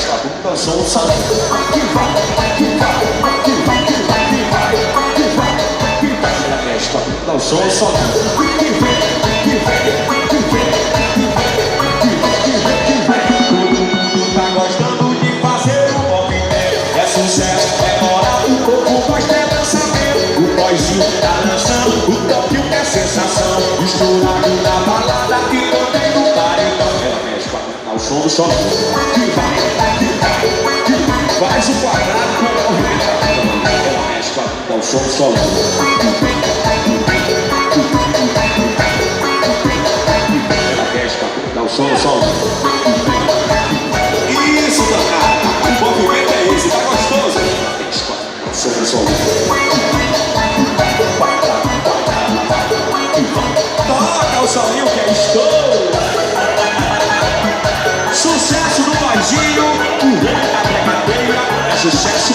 mexe a bunda, sou o salão. Que vai, que vai, que vai, que vai, que vai, que vai, que vai. Ela mexe a bunda, sou o salão. Que vem, que vem, que vem, que vem, que vem, que vem, que vem. Todo mundo tá gostando de fazer o movimento. É sucesso, é moral, o povo gosta é lançamento. O boyzinho tá lançando, o topinho é sensação. Misturado na balada que também no paredão. Ela mexe com a bunda, o som do salão. Que vai, que vai, que vai. Faz o quadrado com o movimento. Ela mexe com a bunda, o som do salão. Som. Isso, danado. O movimento é esse, tá gostoso? Som. Toca o solinho que é estouro. Sucesso do boizinho, o rei da brincadeira. É sucesso